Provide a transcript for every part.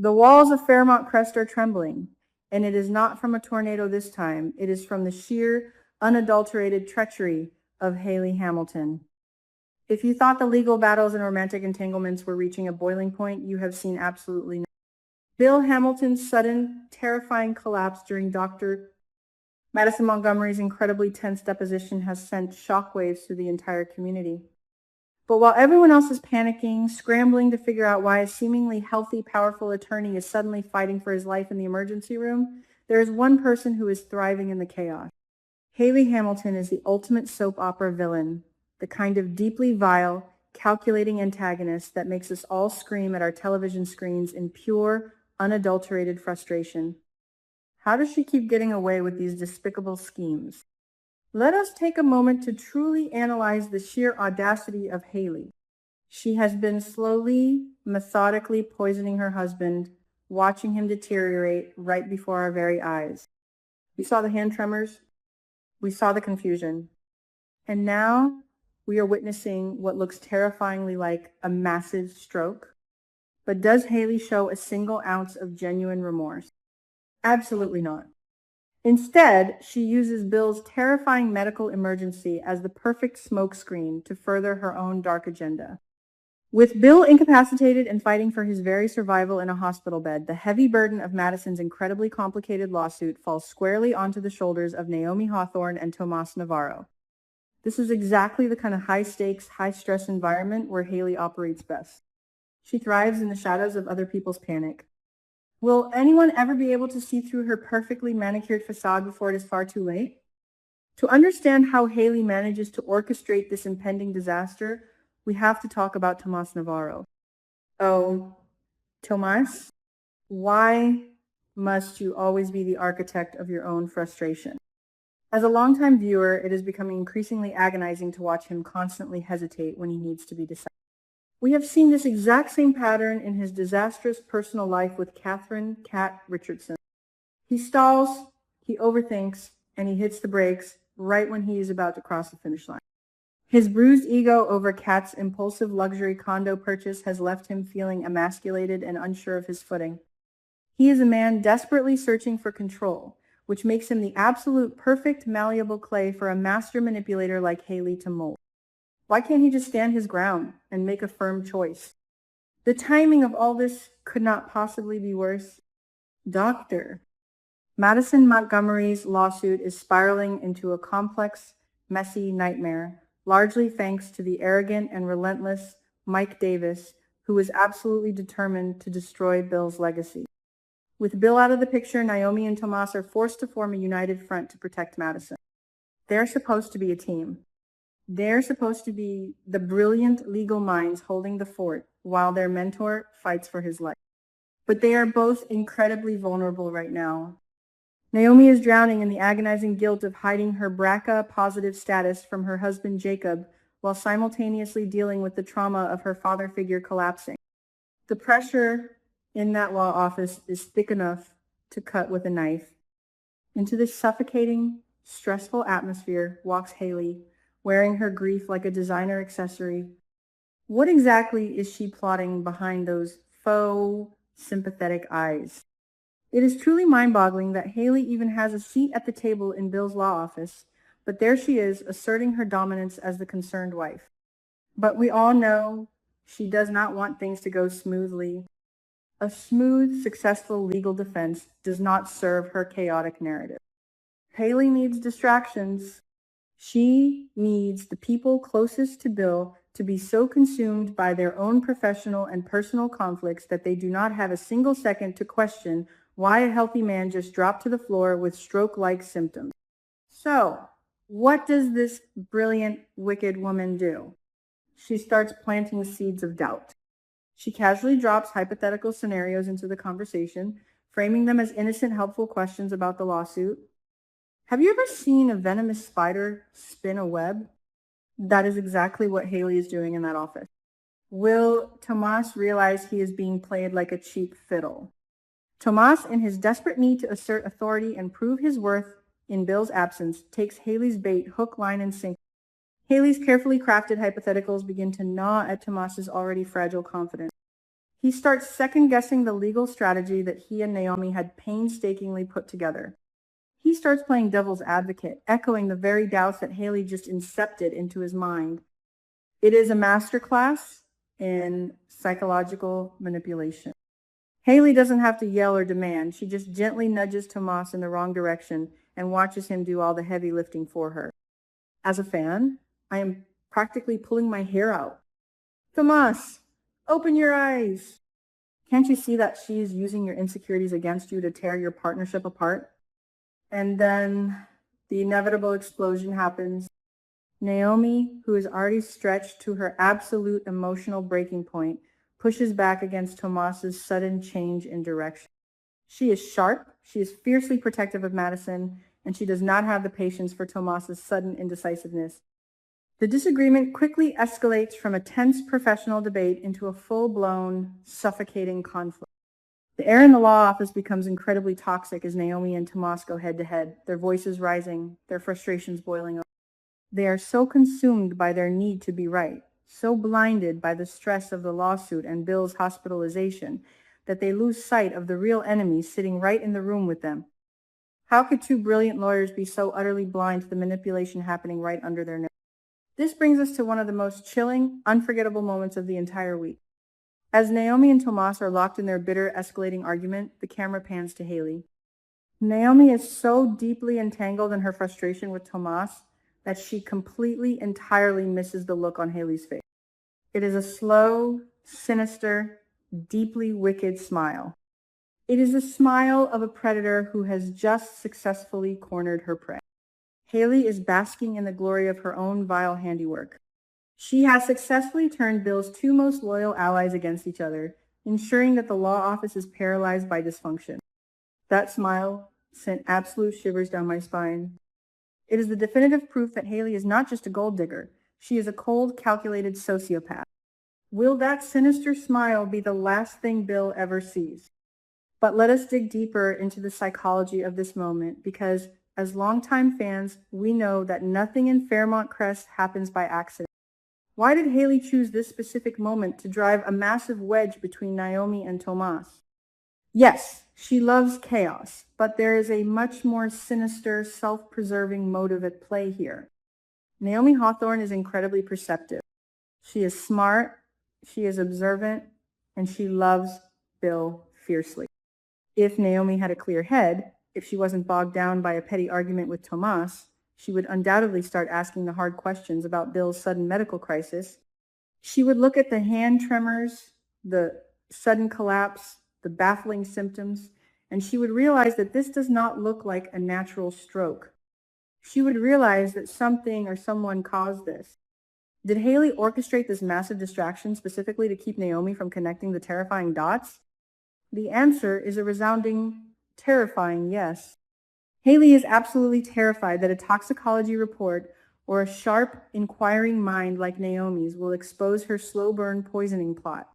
The walls of Fairmont Crest are trembling, and it is not from a tornado this time. It is from the sheer, unadulterated treachery of Hayley Hamilton. If you thought the legal battles and romantic entanglements were reaching a boiling point, you have seen absolutely nothing. Bill Hamilton's sudden, terrifying collapse during Dr. Madison Montgomery's incredibly tense deposition has sent shockwaves through the entire community. But while everyone else is panicking, scrambling to figure out why a seemingly healthy, powerful attorney is suddenly fighting for his life in the emergency room, there is one person who is thriving in the chaos. Hayley Hamilton is the ultimate soap opera villain, the kind of deeply vile, calculating antagonist that makes us all scream at our television screens in pure, unadulterated frustration. How does she keep getting away with these despicable schemes? Let us take a moment to truly analyze the sheer audacity of Hayley. She has been slowly, methodically poisoning her husband, watching him deteriorate right before our very eyes. We saw the hand tremors. We saw the confusion. And now we are witnessing what looks terrifyingly like a massive stroke. But does Hayley show a single ounce of genuine remorse? Absolutely not. Instead, she uses Bill's terrifying medical emergency as the perfect smokescreen to further her own dark agenda. With Bill incapacitated and fighting for his very survival in a hospital bed, the heavy burden of Madison's incredibly complicated lawsuit falls squarely onto the shoulders of Naomi Hawthorne and Tomas Navarro. This is exactly the kind of high-stakes, high-stress environment where Hayley operates best. She thrives in the shadows of other people's panic. Will anyone ever be able to see through her perfectly manicured facade before it is far too late? To understand how Hayley manages to orchestrate this impending disaster, we have to talk about Tomas Navarro. Oh, Tomas, why must you always be the architect of your own frustration? As a longtime viewer, it is becoming increasingly agonizing to watch him constantly hesitate when he needs to be decided. We have seen this exact same pattern in his disastrous personal life with Catherine "Cat" Richardson. He stalls, he overthinks, and he hits the brakes right when he is about to cross the finish line. His bruised ego over Cat's impulsive luxury condo purchase has left him feeling emasculated and unsure of his footing. He is a man desperately searching for control, which makes him the absolute perfect malleable clay for a master manipulator like Hayley to mold. Why can't he just stand his ground and make a firm choice? The timing of all this could not possibly be worse. Dr. Madison Montgomery's lawsuit is spiraling into a complex, messy nightmare, largely thanks to the arrogant and relentless Mike Davis, who is absolutely determined to destroy Bill's legacy. With Bill out of the picture, Naomi and Tomas are forced to form a united front to protect Madison. They're supposed to be a team. They're supposed to be the brilliant legal minds holding the fort while their mentor fights for his life. But they are both incredibly vulnerable right now. Naomi is drowning in the agonizing guilt of hiding her BRCA-positive status from her husband Jacob while simultaneously dealing with the trauma of her father figure collapsing. The pressure in that law office is thick enough to cut with a knife. Into this suffocating, stressful atmosphere walks Hayley, wearing her grief like a designer accessory. What exactly is she plotting behind those faux, sympathetic eyes? It is truly mind-boggling that Hayley even has a seat at the table in Bill's law office, but there she is, asserting her dominance as the concerned wife. But we all know she does not want things to go smoothly. A smooth, successful legal defense does not serve her chaotic narrative. Hayley needs distractions. She needs the people closest to Bill to be so consumed by their own professional and personal conflicts that they do not have a single second to question why a healthy man just dropped to the floor with stroke-like symptoms. So, what does this brilliant, wicked woman do? She starts planting seeds of doubt. She casually drops hypothetical scenarios into the conversation, framing them as innocent, helpful questions about the lawsuit. Have you ever seen a venomous spider spin a web? That is exactly what Hayley is doing in that office. Will Tomas realize he is being played like a cheap fiddle? Tomas, in his desperate need to assert authority and prove his worth in Bill's absence, takes Hayley's bait hook, line, and sinker. Hayley's carefully crafted hypotheticals begin to gnaw at Tomas's already fragile confidence. He starts second-guessing the legal strategy that he and Naomi had painstakingly put together. He starts playing devil's advocate, echoing the very doubts that Hayley just incepted into his mind. It is a masterclass in psychological manipulation. Hayley doesn't have to yell or demand. She just gently nudges Tomas in the wrong direction and watches him do all the heavy lifting for her. As a fan, I am practically pulling my hair out. Tomas, open your eyes. Can't you see that she is using your insecurities against you to tear your partnership apart? And then the inevitable explosion happens. Naomi, who is already stretched to her absolute emotional breaking point, pushes back against Tomas's sudden change in direction. She is sharp, she is fiercely protective of Madison, and she does not have the patience for Tomas's sudden indecisiveness. The disagreement quickly escalates from a tense professional debate into a full-blown, suffocating conflict. The air in the law office becomes incredibly toxic as Naomi and Tomas go head-to-head, their voices rising, their frustrations boiling over. They are so consumed by their need to be right, so blinded by the stress of the lawsuit and Bill's hospitalization, that they lose sight of the real enemy sitting right in the room with them. How could two brilliant lawyers be so utterly blind to the manipulation happening right under their nose? This brings us to one of the most chilling, unforgettable moments of the entire week. As Naomi and Tomas are locked in their bitter, escalating argument, the camera pans to Hayley. Naomi is so deeply entangled in her frustration with Tomas that she completely, entirely misses the look on Hayley's face. It is a slow, sinister, deeply wicked smile. It is the smile of a predator who has just successfully cornered her prey. Hayley is basking in the glory of her own vile handiwork. She has successfully turned Bill's two most loyal allies against each other, ensuring that the law office is paralyzed by dysfunction. That smile sent absolute shivers down my spine. It is the definitive proof that Hayley is not just a gold digger. She is a cold, calculated sociopath. Will that sinister smile be the last thing Bill ever sees? But let us dig deeper into the psychology of this moment, because as longtime fans, we know that nothing in Fairmont Crest happens by accident. Why did Hayley choose this specific moment to drive a massive wedge between Naomi and Tomas? Yes, she loves chaos, but there is a much more sinister, self-preserving motive at play here. Naomi Hawthorne is incredibly perceptive. She is smart, she is observant, and she loves Bill fiercely. If Naomi had a clear head, if she wasn't bogged down by a petty argument with Tomas, she would undoubtedly start asking the hard questions about Bill's sudden medical crisis. She would look at the hand tremors, the sudden collapse, the baffling symptoms, and she would realize that this does not look like a natural stroke. She would realize that something or someone caused this. Did Hayley orchestrate this massive distraction specifically to keep Naomi from connecting the terrifying dots? The answer is a resounding, terrifying yes. Hayley is absolutely terrified that a toxicology report or a sharp, inquiring mind like Naomi's will expose her slow-burn poisoning plot.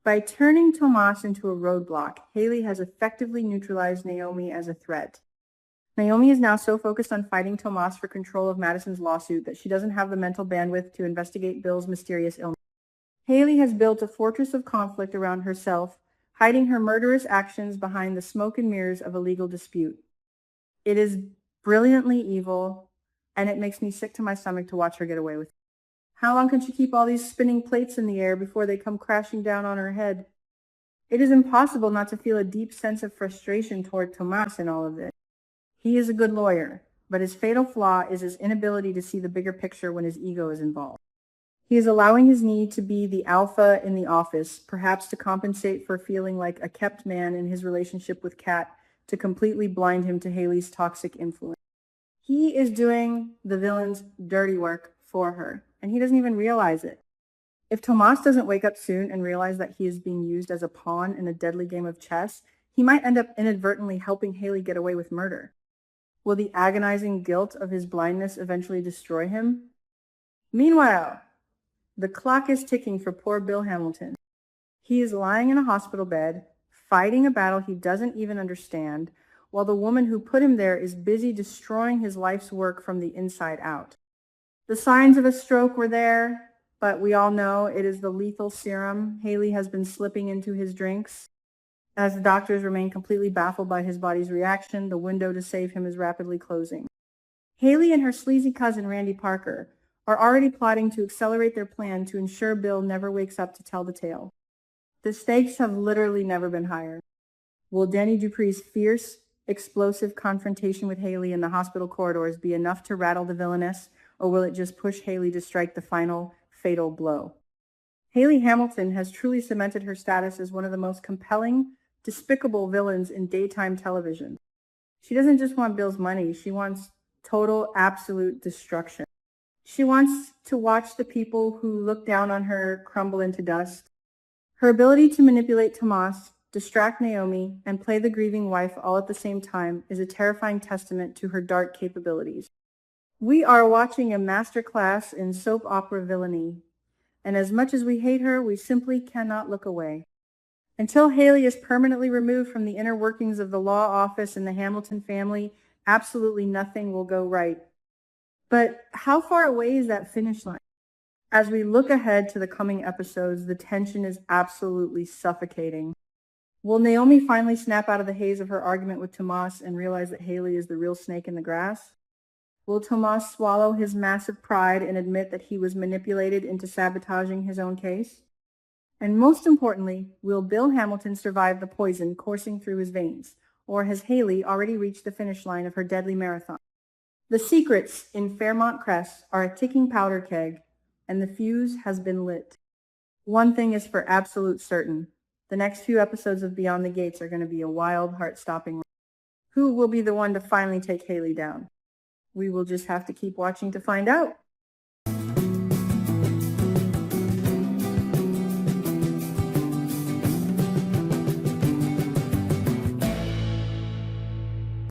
By turning Tomas into a roadblock, Hayley has effectively neutralized Naomi as a threat. Naomi is now so focused on fighting Tomas for control of Madison's lawsuit that she doesn't have the mental bandwidth to investigate Bill's mysterious illness. Hayley has built a fortress of conflict around herself, hiding her murderous actions behind the smoke and mirrors of a legal dispute. It is brilliantly evil, and it makes me sick to my stomach to watch her get away with it. How long can she keep all these spinning plates in the air before they come crashing down on her head? It is impossible not to feel a deep sense of frustration toward Tomas in all of this. He is a good lawyer, but his fatal flaw is his inability to see the bigger picture when his ego is involved. He is allowing his need to be the alpha in the office, perhaps to compensate for feeling like a kept man in his relationship with Kat, to completely blind him to Hayley's toxic influence. He is doing the villain's dirty work for her, and he doesn't even realize it. If Tomas doesn't wake up soon and realize that he is being used as a pawn in a deadly game of chess, he might end up inadvertently helping Hayley get away with murder. Will the agonizing guilt of his blindness eventually destroy him? Meanwhile, the clock is ticking for poor Bill Hamilton. He is lying in a hospital bed, fighting a battle he doesn't even understand, while the woman who put him there is busy destroying his life's work from the inside out. The signs of a stroke were there. but we all know it is the lethal serum Hayley has been slipping into his drinks. As the doctors remain completely baffled by his body's reaction, the window to save him is rapidly closing. Hayley and her sleazy cousin, Randy Parker, are already plotting to accelerate their plan to ensure Bill never wakes up to tell the tale. The stakes have literally never been higher. Will Danny Dupree's fierce, explosive confrontation with Hayley in the hospital corridors be enough to rattle the villainess, or will it just push Hayley to strike the final, fatal blow? Hayley Hamilton has truly cemented her status as one of the most compelling, despicable villains in daytime television. She doesn't just want Bill's money, she wants total, absolute destruction. She wants to watch the people who look down on her crumble into dust. Her ability to manipulate Tomas, distract Naomi, and play the grieving wife all at the same time is a terrifying testament to her dark capabilities. We are watching a masterclass in soap opera villainy, and as much as we hate her, we simply cannot look away. Until Hayley is permanently removed from the inner workings of the law office and the Hamilton family, absolutely nothing will go right. But how far away is that finish line? As we look ahead to the coming episodes, the tension is absolutely suffocating. Will Naomi finally snap out of the haze of her argument with Tomas and realize that Hayley is the real snake in the grass? Will Tomas swallow his massive pride and admit that he was manipulated into sabotaging his own case? And most importantly, will Bill Hamilton survive the poison coursing through his veins, or has Hayley already reached the finish line of her deadly marathon? The secrets in Fairmont Crest are a ticking powder keg, and the fuse has been lit. One thing is for absolute certain. The next few episodes of Beyond the Gates are going to be a wild, heart-stopping ride. Who will be the one to finally take Hayley down? We will just have to keep watching to find out.